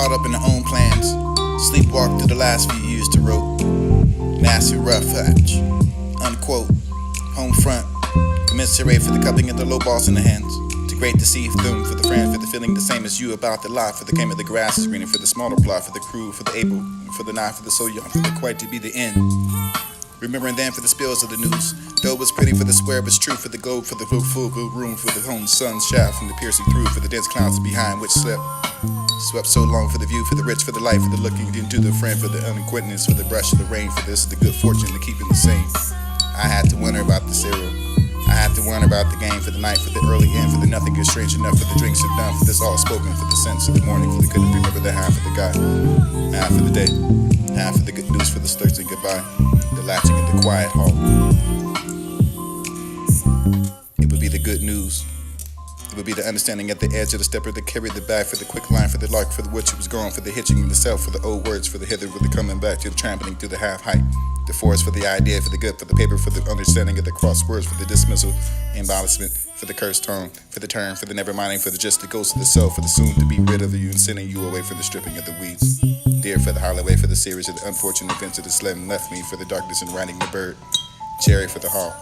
caught up in their own plans, sleepwalked through the last few years to rope. Nasty rough hatch, unquote, home front, commiserate for the cupping of the low balls in the hands. Too great to see them for the friend, for the feeling the same as you about the life, for the game of the grass is greener, for the smaller plot, for the crew, for the able, for the knife, for the so young, for the quite to be the end. Remembering then for the spills of the news, though it was pretty for the square, but it's true for the globe, for the full room, for the home sun's shaft from the piercing through, for the dense clouds behind which swept so long, for the view, for the rich, for the life, for the looking into the friend, for the unacquaintance, for the brush of the rain, for this, the good fortune to keep it the same. I had to wonder about the cereal. I had to wonder about the game, for the night, for the early end, for the nothing is strange enough, for the drinks are done, for this all spoken, for the sense of the morning, for the couldn't remember the half of the guy, half of the day, half of the good news, for the slurs and goodbye, the latching in the quiet hall. It would be the good news. It would be the understanding at the edge of the stepper that carried the bag, for the quick line, for the lark, for the which was gone, for the hitching in the self, for the old words, for the hither, for the coming back to the trampling through the half height. The forest for the idea, for the good, for the paper, for the understanding of the crosswords, for the dismissal, embarrassment, for the cursed tone, for the turn, for the never minding, for the just the ghost of the self, for the soon to be rid of you and sending you away from the stripping of the weeds. Dear for the highway, for the series of the unfortunate events of the sled and left me, for the darkness and riding the bird. Cherry for the hall.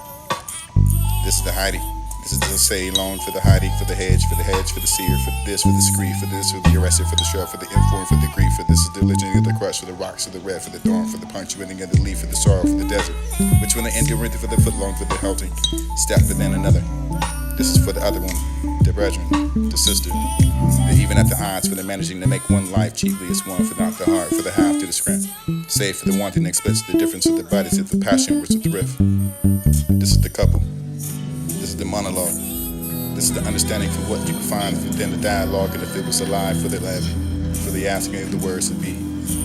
This is the Heidi. This is the Ceylon for the hiding, for the hedge, for the seer, for this, for the scree, for this, for the arrested, for the shrub, for the informed, for the grief, for this is the religion of the crush, for the rocks, for the red, for the dawn, for the punctuating of the leaf, for the sorrow, for the desert, which when the end rhythm for the footlong, for the halting, step within another. This is for the other one, the brethren, the sister, the even at the odds, for the managing to make one life cheaply as one, for not the heart, for the half to the scrap, save for the wanting that splits the difference of the bodies of the passion which is the thrift. This is the couple. This is the monologue. This is the understanding for what you can find within the dialogue, and if it was alive, for the asking of the words to be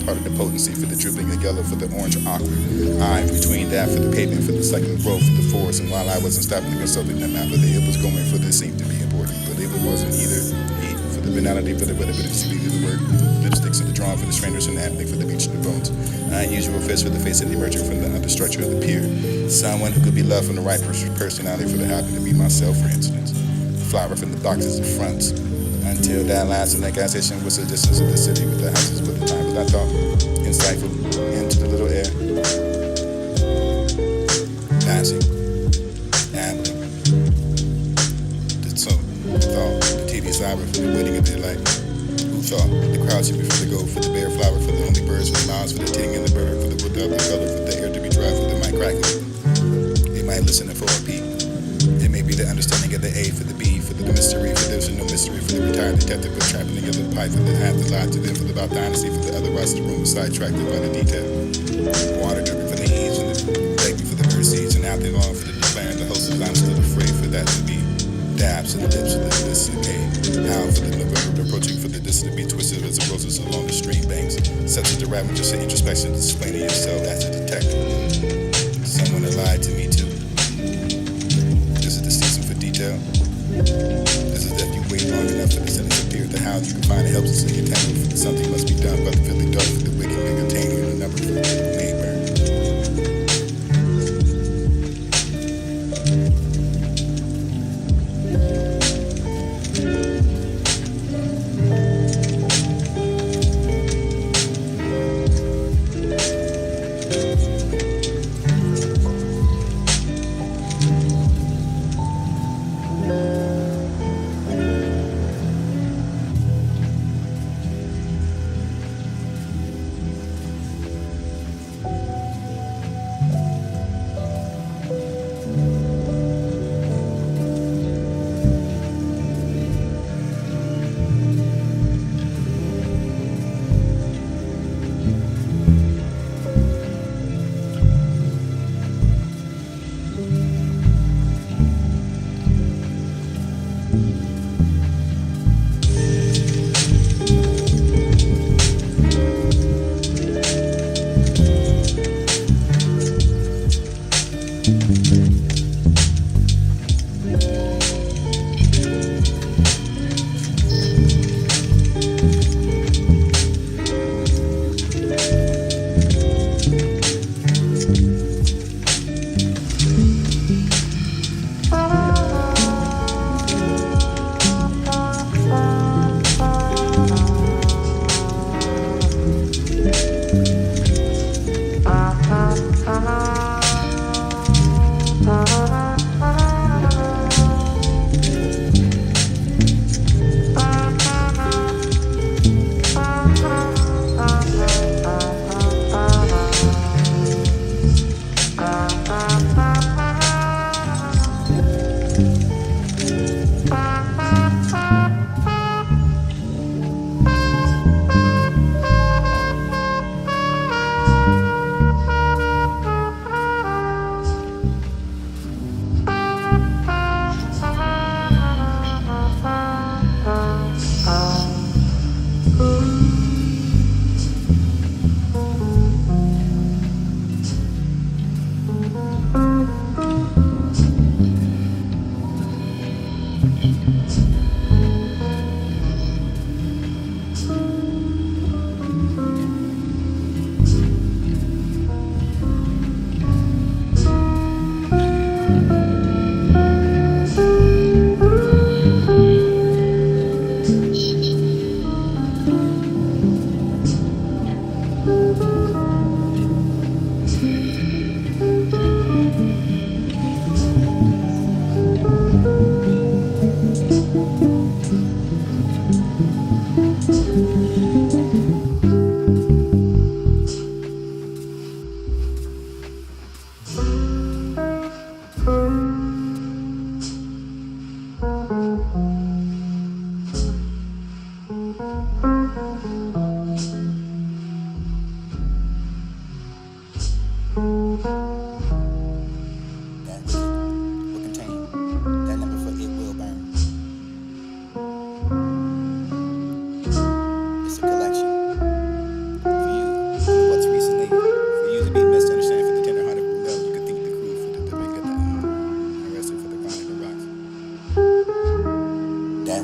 part of the potency, for the drooping of yellow, for the orange or awkward eye between that, for the pavement, for the second growth, for the forest. And while I wasn't stopping to consult them out, but it was going for this seemed to be important, but it wasn't either. For the banality, for the whatever the speed of the word, lipsticks of the drawing, for the strangers and the happening, for the beach and the bones. Unusual fits for the face and emerging from the understructure of the pier. Someone who could be loved from the right personality, for the happy to be myself, for instance. Flower from the boxes and fronts. Until that last and that gas station was the distance of the city with the houses, but the time that I thought insightful into the little air. Passing, ambling. The tone, the thought, the tedious hour for the waiting of their life. Who thought the crowd should be for the gold, for the bare flower, for the only birds, for the miles, for the ting and the bird, for the wood out the color, for the air to be dry, for the mic cracking. They might listen for a peep. It may be the understanding of the A for the B, for the mystery, for there's no mystery, for the retired detective, for trapping of the pipe, for the half the lie to them, for the about dynasty, for the otherwise the room was sidetracked by the detail. Water dripping for the eaves and the begging for the bird seeds, and out they long for the declaring the host, I'm still afraid for that to be dabs in the lips of the distant cave. How for the November approaching, for the distant to be twisted as the roses along the stream banks. Such as the rabbit, just an introspection, explaining yourself as a detective. Someone that lied to me too. This is the season for detail. This is that you wait long enough for the sentence to appear. The how you can find it helps us to get tangled. For something must be done by the filthy dark, for the wicked and containing the number for the neighbor.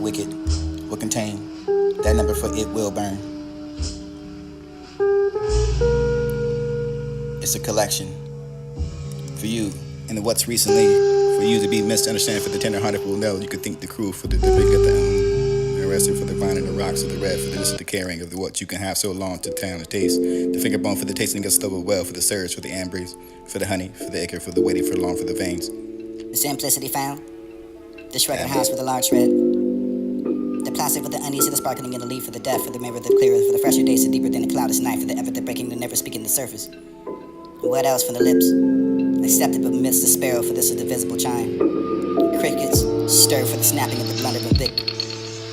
wicked will contain. That number for it will burn. It's a collection for you and the what's recently. For you to be misunderstood, for the tender-hearted will know. You could think the cruel, for the big of the arrested, for the vine and the rocks of the red, for the this of the caring of the what you can have so long to town to taste. The finger bone for the tasting of stubble well, for the surge, for the ambergris, for the honey, for the acre, for the waiting for long, for the veins. The simplicity found. The shredded house with a large shred. The plastic with the uneasy, the sparkling in the leaf, for the deaf, for the mirror, the clearer, for the fresher days, the deeper than the cloudless night, for the effort, the breaking, the never speaking the surface. What else from the lips? Accepted but amidst the sparrow, for this is the visible chime. Crickets stir for the snapping of the blunder of a big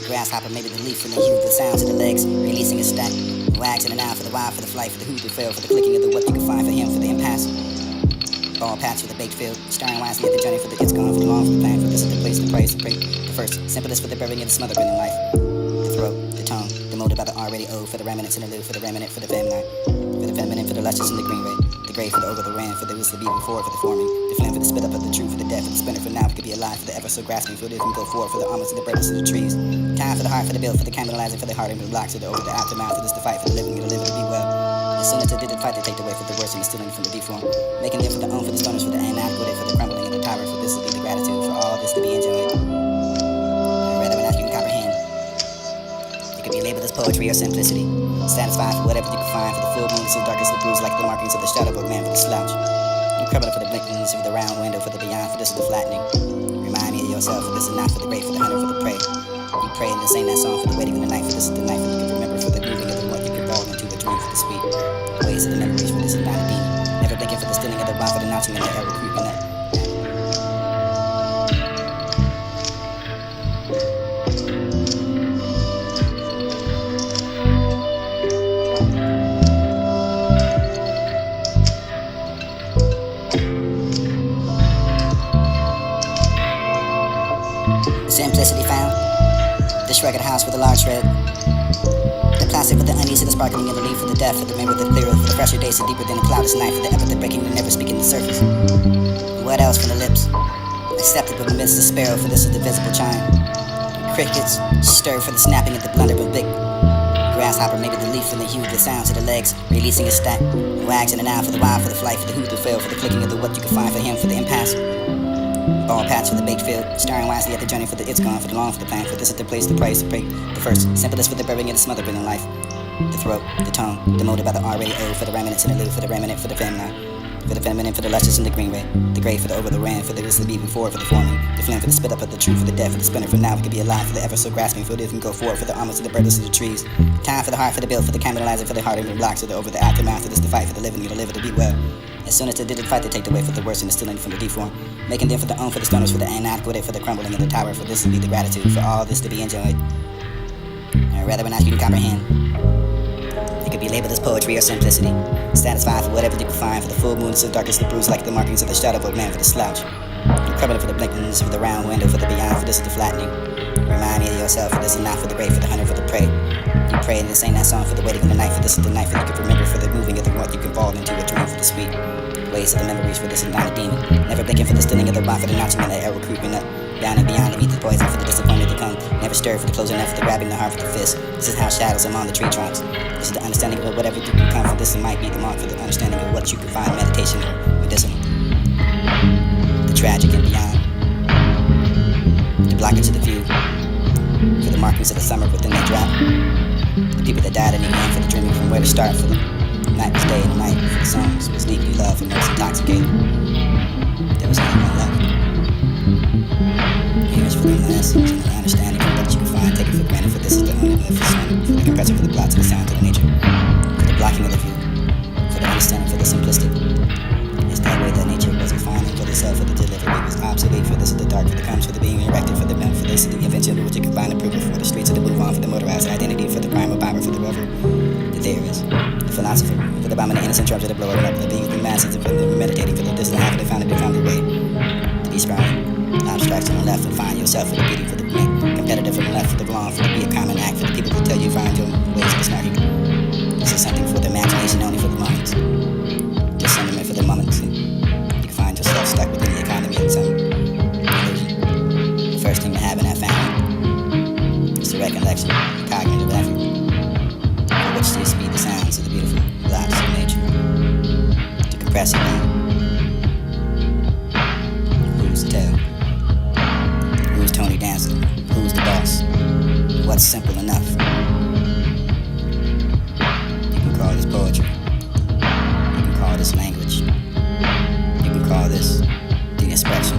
grasshopper, maybe the leaf, and the hue of the sounds of the legs, releasing a stack. Wags in and out for the wild, for the flight, for the hoot, the fail, for the clicking of the what you can find for him, for the impasse. Ball patch for the baked field, starring wisely at the journey, for the it's gone, for the long, for the plan, for this is the place, the praise, the pray. The first, simplest for the burying of the smothered in life. The throat, the tongue, the molded by the already owed, for the remnants in the lieu, for the remnant, for the feminine, for the luscious in the green ray. The grave for the over the ran, for the was to be before, for the forming. The flame for the spit up of the truth, for the death, for the spinner, for now, we could be alive, for the ever so grasping, for the can go forward, for the almonds of the breakfast of the trees. Time for the heart, for the bill, for the candlelighting, for the heart and the blocks, for the over the aftermath, for this the fight, for the living, to live and to be well. As soon as they did the fight, they take the way for the worst and the stealing from the deform. Making them for the own, for the stoners, for the inadequate, for the crumbling of the tower, for this to be the gratitude, for all this to be enjoyed. Rather than ask you can comprehend. It could be labeled as poetry or simplicity. Satisfied for whatever you can find, for the full moon, so dark as the bruise, like the markings of the shadow of man, for the slouch. You criminal for the blinkings, for the round window, for the beyond, for this is the flattening. Remind me of yourself, for this is not for the great, for the hunter, for the prey. You pray and sing that song for the waiting of the night, for this is the night, for you can remember, for the moving of the what you can fall into a dream, for the sweet ways of the memories, for this is not a demon. Never blinking for the stealing of the rod, for the notching of the arrow creeping up. Simplicity found. The shredded house with a large shred. The plastic with the uneasy, the sparkling in the leaf, for the death, for the mirror, the clearer, for the fresher days, the deeper than the cloudless night, for the effort, the breaking, the never speaking the surface. What else from the lips? Accepted but amidst the sparrow, for this is the visible chime. Crickets stir for the snapping of the blunder of a big grasshopper, maybe the leaf, and the hue of the sounds of the legs, releasing a stack. Wags in and out for the wild, for the flight, for the hoot, the fail, for the clicking of the what you can find for him, for the impasse. Ball patch for the baked field, starring wisely at the journey, for the it's gone, for the long, for the plan, for this is the place, the praise, the pray. The first, simplest for the burying of the smothered in life. The throat, the tongue, the molded by the already owed, for the remnants in the lieu, for the remnant, for the feminine, for the luscious in the green ray. The grave for the over the ran, for the was to be before, for the forming. The flame for the spit up of the truth, for the death, for the spinner, for now we could be alive, for the ever so grasping, for the can go forward, for the almonds of the birds of the trees. Time for the heart, for the bill, for the candlelighting, for the heart and the blocks, for the over the aftermath, for this the fight, for the living, you to live it to be well. As soon as they did the fight, they take the way for the worst and the stealing from the deform. Making them for the own, for the stoners, for the inadequate, for the crumbling in the tower, for this to be the gratitude, for all this to be enjoyed. And rather than ask you to comprehend. It could be labeled as poetry or simplicity. Satisfied for whatever you can find, for the full moon, so dark as the bruise, like the markings of the shadow of a man, for the slouch. You're criminal for the blinkings, for the round window, for the beyond, for this is the flattening. Remind me of yourself, for this is not for the great, for the hunter, for the prey. You pray and sing that song for the waiting of the night, for this is the night, for you can remember, for the moving of the what you can fall into a dream, for the sweet ways of the memories, for this is not a demon. Never blinking for the stealing of the rod, for the notching of the arrow creeping up. Down and beyond to meet the poison, for the disappointment to come. Never stir for the closing up, for the grabbing the heart for the fist. This is how shadows among the tree trunks. This is the understanding of whatever you can come for. This might be the mark for the understanding of what you can find, meditation or medicinal. The tragic and beyond. The blockage of the view. For the markings of the summer within the drop. The people that died in the end, for the dreaming from where to start. For the night was day and the night. For the songs was deeply loved and most intoxicating. There was only one left. Here's for the lessons and the understanding of what you can find, take it for granted, for this is the only life for the compressor, for the plots and the sounds of the nature, for the blocking of the view, for the understanding, for the simplistic. It's that way that nature was refining for the self, for the delivery was obsolete, for this is the dark, for the comes, for the being erected, for the meant, for this is the invention of which you can find approval, for the streets of the move on, for the motorized identity, for the crime of power, for the revel, the theorist, the philosopher, for the bomb and the innocent drums of the blower, for the youth and masses, for the meditating, for the distant half, they found the way to be sprouting. Abstracts on the left and find yourself, for the beauty, for the competitive on the left, for the wrong, for the be a common act, for the people who tell you find your ways of the snarky. This is something for the imagination, only for the moments. Just sentiment for the moments. And you can find yourself stuck within the economy in some illusion. The first thing to have in that family. collection, cognitive effort, for which to speed the sounds of the beautiful lives of nature, to compress it down. Who's to tell? Who's Tony Danza? Who's the boss? What's simple enough? You can call this poetry. You can call this language. You can call this the expression.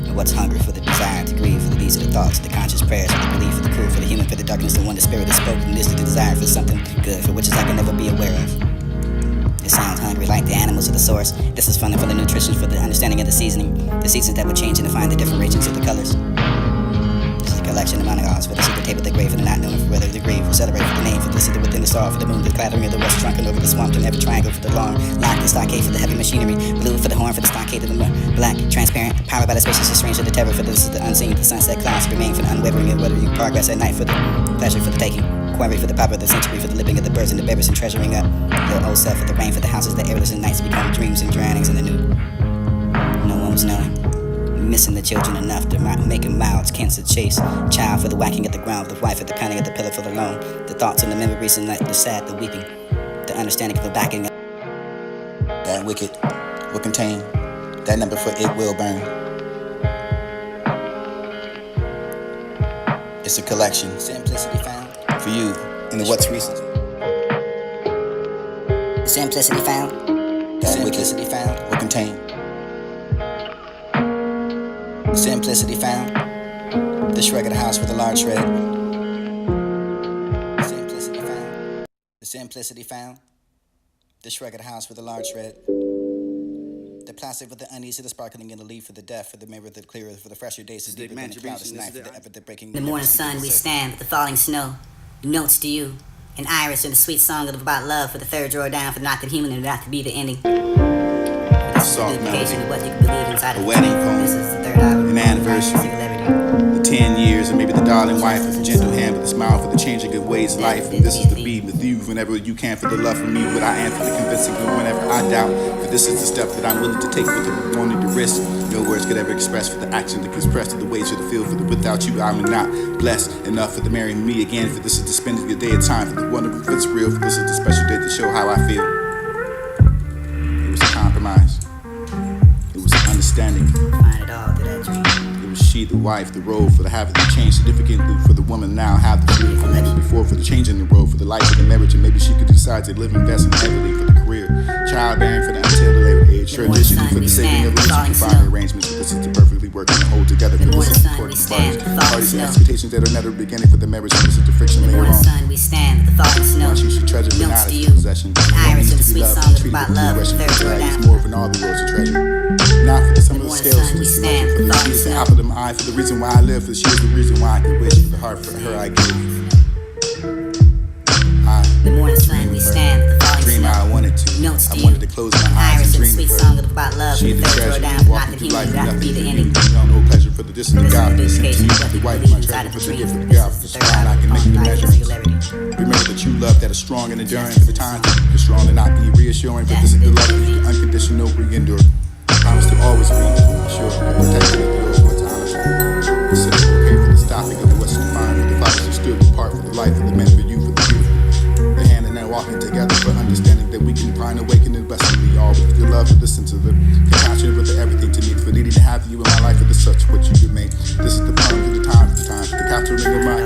And what's hungry for the desire to grieve, for the deeds of the thoughts, the conscious prayers, for the belief, for the crew, for the human, for the darkness, the one, the spirit, the spoken, this is the desire for something good, for which I can never be aware of. It sounds hungry like the animals of the source. This is funding for the nutrition, for the understanding of the seasoning, the seasons that would change and define the different regions of the colors. This is a collection of monographs, for the secret table, the grave, for the not knowing, for whether the grieve, for celebrate, for the name, for the city within the star, for the moon, the clattering of the west, drunken over the swamp, and every triangle, for the long, lock, the stockade, for the heavy machinery, blue, for the horn, for the stockade of the black, transparent, powered by the spacious, the strange, of the terror, for this is the unseen, the sunset clouds, remain for the unwavering, and whether you progress at night, for the pleasure, for the taking. Quarry for the pop of the century, for the living of the birds and the bearers and treasuring up your old self, for the rain, for the houses, the airless and nights become dreams and drownings in the new. No one was knowing. Missing the children enough to make him mouths, cancer chase. Child for the whacking at the ground, the wife for the cunning at the pillar for the loan. The thoughts and the memories and the sad, the weeping. The understanding of the backing up. That wicked will contain. That number for it will burn. It's a collection. Simplicity found. For you, in the what's recent. The simplicity found. That Simplicity wicked found. will contain. The simplicity found. This record house with a large shred. Simplicity found. The simplicity found. This record house with a large shred. The plastic with the uneasy, the sparkling in the leaf, for the deaf, for the mirror, the clearer, for the fresher days, the deeper than the cloudless night, for the effort, the breaking. In the morning sun we stand with the falling snow. Notes to you. An iris and a sweet song about love, for the third drawer down, for not the human and not to be the ending. Soft melody. Of what you can believe inside A of wedding the poem. This is the third album. An anniversary. The 10 years, and maybe the darling wife with the gentle hand, with the smile for the changing of ways of life. And this is the be with you whenever you can, for the love for me, what I am, for the convincing you whenever I doubt. For this is the step that I'm willing to take, with the wanting to risk. No words could ever express, for the action to express to the ways of the feel, for the without you I'm not blessed enough for the marrying me again. For this is the spending your day of time, for the wonder if it's real. For this is the special day to show how I feel. It was a compromise. It was an understanding. Find it all through that dream. It was she, the wife, the role, for the habit to change significantly, for the woman now have the freedom for never before, for the change in the role, for the life of the marriage, and maybe she could decide to live investing heavily for the career, childbearing for the until the later age, transitioning for the saving of the confining arrangements, for this is to perfectly work and hold together, for this is important parties and expectations that are never beginning for the marriage, and this is the friction In the later morning on. sun we stand with the falling snow. Once you should treasure but Notes not to as you. a possession. An iris and a sweet song about love, Russian third drawer down. more than all the world's a treasure. Not for the sum of the morning scales, sun for we the stand, for the falling she's the snow. apple of my eye, for the reason why I live, for she is the reason why I can wish, for the heart for her I give. In the morning sun we stand with the falling Dream snow. how I wanted to. Notes to I you. wanted to close my eyes Iris and and a dream sweet of her. song about love, She for the the third treasure, drawer down, for not walking the through human life and with not to be nothing the to ending. do. No pleasure for the distant This is God, the for the sent to indication you, of what the you wife, believe my inside treasure, of for the the dream. gift of the This God, is for the the third strong I can album, make the Life and measurements. Singularity. Remember the true love that is strong and enduring, for the time to strong and not be reassuring, for this is the love that the unconditional we endure. Promise to always be sure, protecting the yours, what's honest. The simple care for the stopping of what's defined, for the fathers who stood apart, for the life of the men, for you, for the beautiful. The hand and hand walking together, for understanding that we can find a way in the best of me, all with the love, for listen to the compassion, with the everything to me, for needing to have you in my life, for the such what you could make. This is the poem for the time, for the capturing of my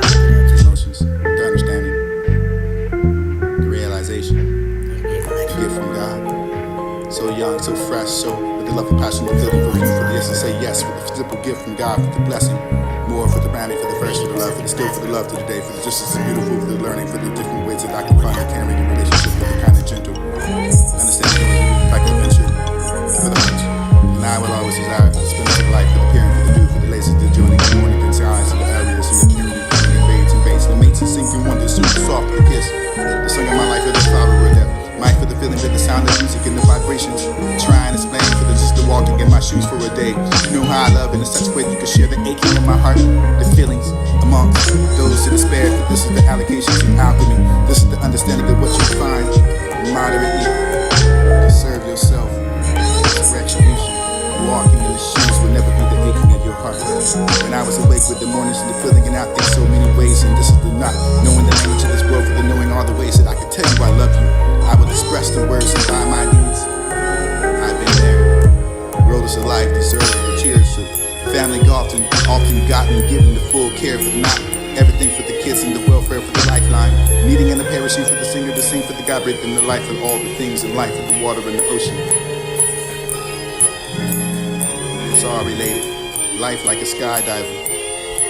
emotions, the understanding, the realization, the gift from God. So young, so fresh, so with the love and passion, the feeling for you, for the yes and say yes, for the simple gift from God, for the blessing, more for the bounty, for the first, for the love, for the still, for the love to the day, for the just as beautiful, for the learning, for the different ways that I can find a caring relationship, for the kind of gentle, understanding, like adventure, for the lunch. And I will always desire to spend the life, for the peering, for the dew, for the laces, the joining, the morning, the skies, the areas, and the purity, the fades and bass, the mates and sinking wonder, super soft, the kiss, the song of my life, for the flower of death. Mic for the feeling, for the sound of music and the vibrations. Trying to explain for the just the walking in my shoes for a day. You know how I love in such way you can share the aching in my heart, the feelings amongst those in despair. For this is the allocations of alchemy. This is the understanding of what you find moderately to serve yourself. It's a retribution. Walking in the shoes will never be the aching of your your heart. When I was awake with the mornings and the feeling and out there so many ways, and this is the not knowing the language of this world for the knowing all the ways that I can tell you I love you. I will express the words and by my deeds. I've been there. Road is a life, deserves the cheers of family golf and often gotten given the full care for the not everything for the kids and the welfare for the lifeline. Needing in the parachute for the singer to sing for the God breathing the life and all the things in life, for the water and the ocean. It's all related. Life like a skydiver.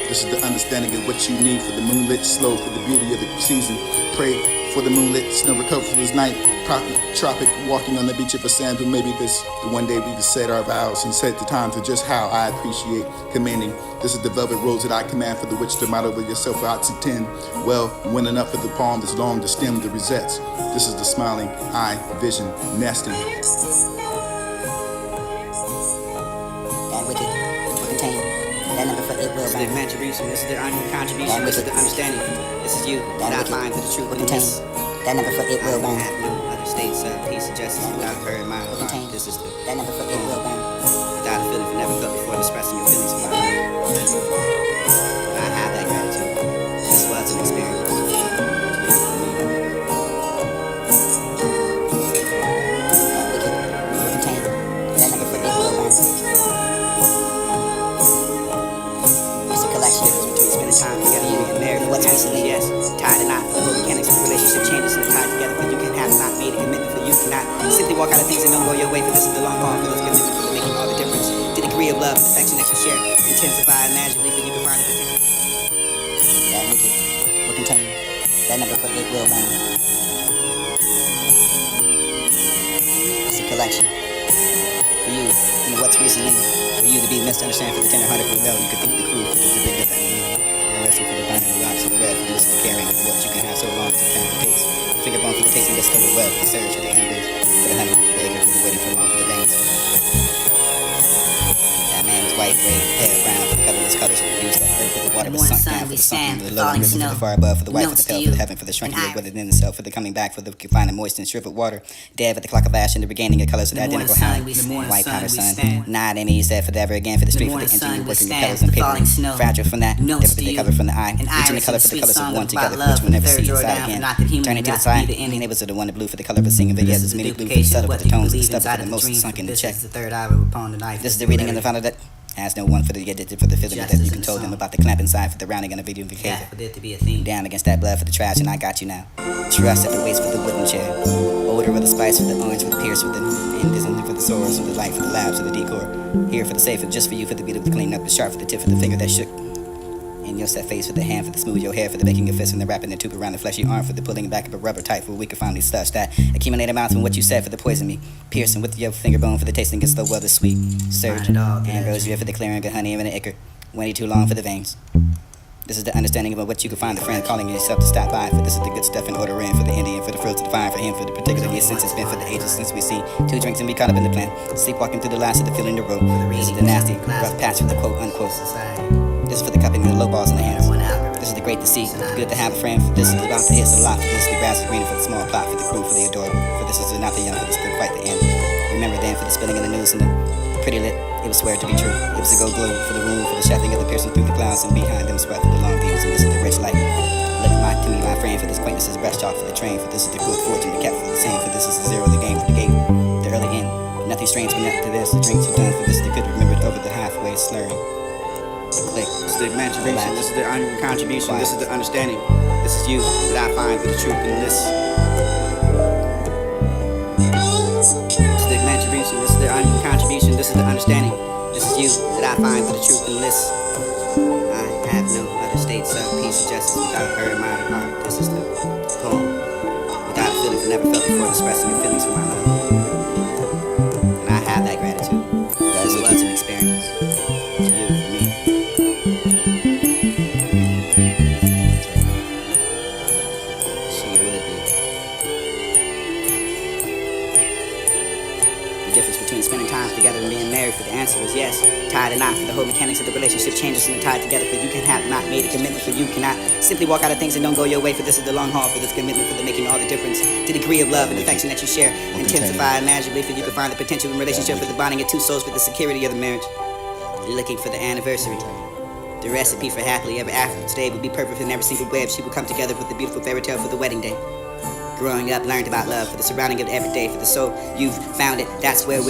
This is the understanding of what you need for the moonlit slope, for the beauty of the season. Pray for the moonlit snow, recover for this night. Tropic, walking on the beach of a sand. But maybe this the one day we can set our vows and set the time for just how I appreciate commanding. This is the velvet rose that I command for the witch to model with yourself out to 10. Well, winning up for the palm that's long, the stem, the rosettes. This is the smiling eye vision nesting. That wicked will contain. That number for it will This is the burn. contribution, this is the contribution, this is the understanding. This is you, that I find for the truth Will in contain. this. That number for it I will burn. have no other states of peace and justice without her in my heart. This is the That number for it will burn. without a feeling for never felt before expressing your feelings for my heart. I have that gratitude. This was an experience. That wicked will contain. That number for it will burn. It's a collection. Between spending time together, you and married, What's recently, recently? yes. Tied or not, the whole mechanics of the relationship changes and tied together, for you can have not made a commitment, for you cannot simply walk out of things and don't go your way, for this is the long haul, for this commitment, for making all the difference. The degree of love and affection that you share, intensify imaginatively, for you can find a particular. That wicked will contain. That number for it will burn. It's a collection. For you, and what's recently, for you to be misunderstood for the tender-hearted rebel, you could think the crew for the big of the rest for the burning the rocks of the red, for this is the caring of what you can have so long to plan the taste. Finger bone for the tasting, just covered well, for the surge for the ambergris, for the honey, the acre for the waiting for long for the veins. That man was white, gray, pale, brown, for the colorless colors, for the use that earth, for the water was sunk down, for the sunken, for the low, and risen, for the far above, for the white, for the pale, for the heaven, for the shrinking of within itself, for the coming back, for the confining moist and shriveled water, dead for the clock of ash and the regaining of colors of the identical hound, white powder sun, not any you said for the ever again, for the street, for the engine, working your petals and paper, fragile from that, never for the cover from the eye, reaching the color for the colors of one together, which will never see inside again, turning to the side, being able to the one the blue for the color of a singing, but yes, it's many blue for the subtle, but the tones of the stubble for the most sunk in the check. This is the third eye upon the knife. This is the reading in the final that has no one for the addicted for the feeling that you control them about the clamp inside for the rounding and the video behavior. For there to be a theme. Down against that blood for the trash, and I got you now. Trust at the waist for the wooden chair. Odor with the spice for the orange, for the pierce, for the indecent, for the sores, for the light, for the labs, for the decor. Here for the safe, just for you, for the beat of the clean up, the sharp for the tip, for the finger that shook. In your set face for the hand, for the smooth your hair, for the making your fist, and the wrapping the tube around the fleshy arm, for the pulling back of a rubber tight, for we could finally slush that accumulated amount from what you said for the poison me, piercing with your finger bone for the tasting gets the well the sweet surge, ambrosia for the clearing of honey and the ichor, waiting too long for the veins. This is the understanding of what you can find the friend calling yourself to stop by, for this is the good stuff in order in, for the Indian, for the fruits of the vine, for him, for the particular since it's been for the ages since we seen 2 drinks and be caught up in the plan, sleepwalking through the last of the feeling the road. This is the nasty, rough patch for the quote unquote. This is for the cupping and the low balls in the hands. This is the great to see. It's good to have a friend. For this is about to hit a lot. For this is the grass is greener for the small plot. For the crew, for the adorable. For this is not the young. For this is quite the end. Remember then for the spilling of the news and the pretty lit. It was swear to be true. It was a go glow for the room. For the shafting of the piercing through the clouds and behind them sweat for the long views. And this is the rich light. Look to me, my friend. For this acquaintance is brush off for the train. For this is the good fortune, the cap for the same. For this is the zero, the game for the gate. The early end. Nothing strange but nothing to this. The drinks are done. For this is the good remembered over the halfway slurring. Click. This is the contribution, this is the contribution, this is the understanding. This is you that I find for the truth in this. This is the contribution, this is the contribution, this is the understanding. This is you that I find for the truth in this. I have no other states of peace and justice without her in my heart. This is the poem. Without a feeling I never felt before expressing your feelings for my love. And I have that gratitude. That was an experience. To you, for me. The difference between spending time together and being married, for the answer is yes. Tied or not, for the whole mechanics of the relationship changes and tied together, for you can have not made a commitment, for you cannot simply walk out of things and don't go your way, for this is the long haul, for this commitment, for the making all the difference. The degree of love and affection that you share, intensify imaginatively, for you can find the potential in relationship, for the bonding of two souls, for the security of the marriage. looking for the anniversary. The recipe for happily ever after. Today will be perfect in every single way. She will come together with the beautiful fairy tale for the wedding day. Growing up, learned about love for the surrounding of every day. For the soul, you've found it. That's where we're